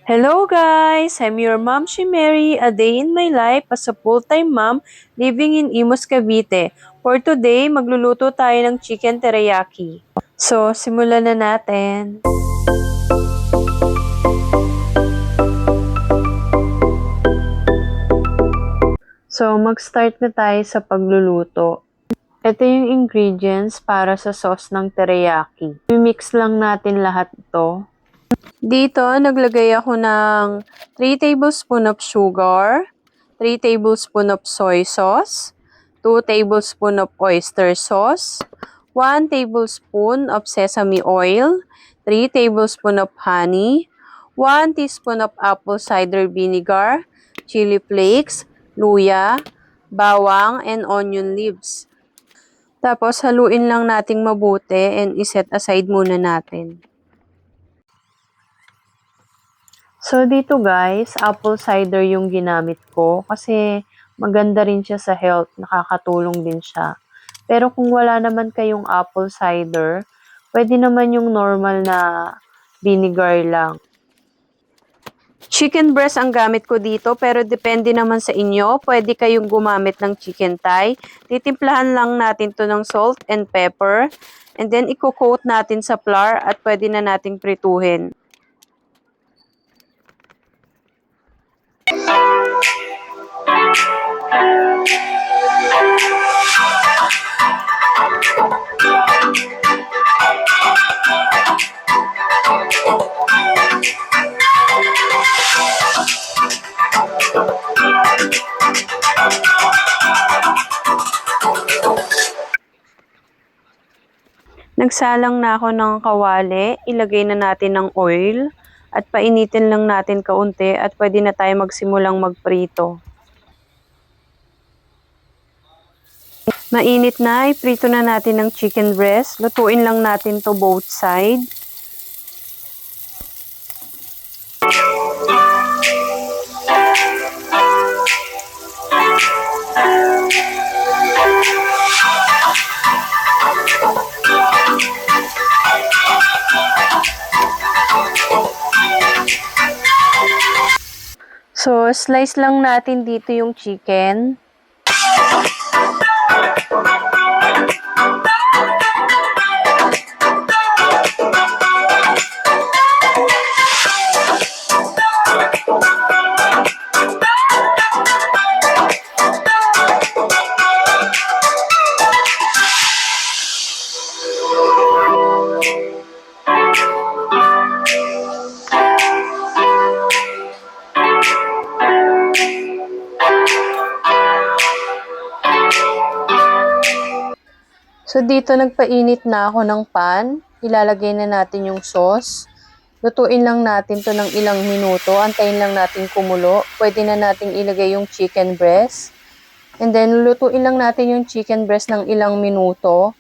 Hello guys! I'm your mom, si Mary, a day in my life as a full-time mom living in Imus, Cavite. For today, magluluto tayo ng chicken teriyaki. So, simulan na natin. So, mag-start na tayo sa pagluluto. Ito yung ingredients para sa sauce ng teriyaki. I-mix lang natin lahat ito. Dito, naglagay ako ng 3 tablespoon of sugar, 3 tablespoon of soy sauce, 2 tablespoon of oyster sauce, 1 tablespoon of sesame oil, 3 tablespoon of honey, 1 teaspoon of apple cider vinegar, chili flakes, luya, bawang, and onion leaves. Tapos, haluin lang nating mabuti and iset aside muna natin. So, dito guys, apple cider yung ginamit ko kasi maganda rin siya sa health, nakakatulong din siya. Pero kung wala naman kayong apple cider, pwede naman yung normal na vinegar lang. Chicken breast ang gamit ko dito pero depende naman sa inyo. Pwede kayong gumamit ng chicken thigh. Titimplahan lang natin to ng salt and pepper. And then, i-coat natin sa flour at pwede na nating prituhin. Nagsalang na ako ng kawali, ilagay na natin ng oil at painitin lang natin kaunti at pwede na tayo magsimulang magprito. Mainit na, iprito na natin ng chicken breast. Lutuin lang natin to both side. So, slice lang natin dito yung chicken. So, dito nagpainit na ako ng pan. Ilalagay na natin yung sauce. Lutuin lang natin to ng ilang minuto. Antayin lang natin kumulo. Pwede na natin ilagay yung chicken breast. And then, lutuin lang natin yung chicken breast ng ilang minuto.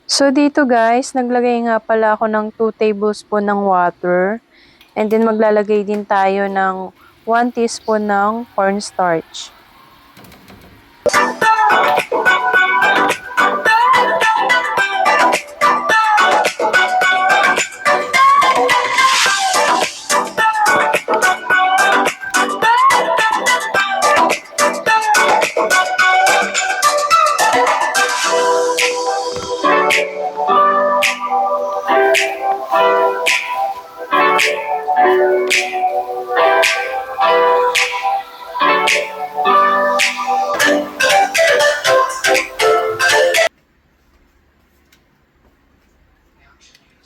So, dito guys, naglagay nga pala ako ng 2 tablespoon ng water. And then, maglalagay din tayo ng 1 teaspoon ng cornstarch.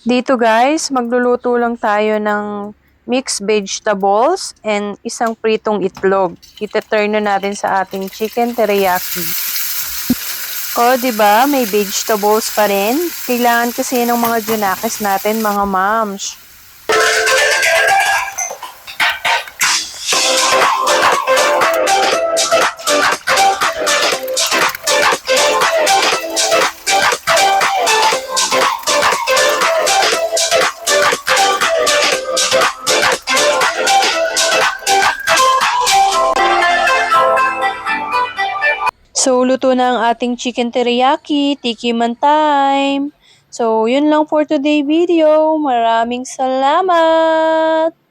Dito guys, magluluto lang tayo ng mixed vegetables and isang pritong itlog. Ita-turn na natin sa ating chicken teriyaki. O, diba? May vegetables pa rin. Kailangan kasi ng mga junakis natin, mga moms. So, luto na ang ating chicken teriyaki. Tikiman time. So, yun lang for today video. Maraming salamat!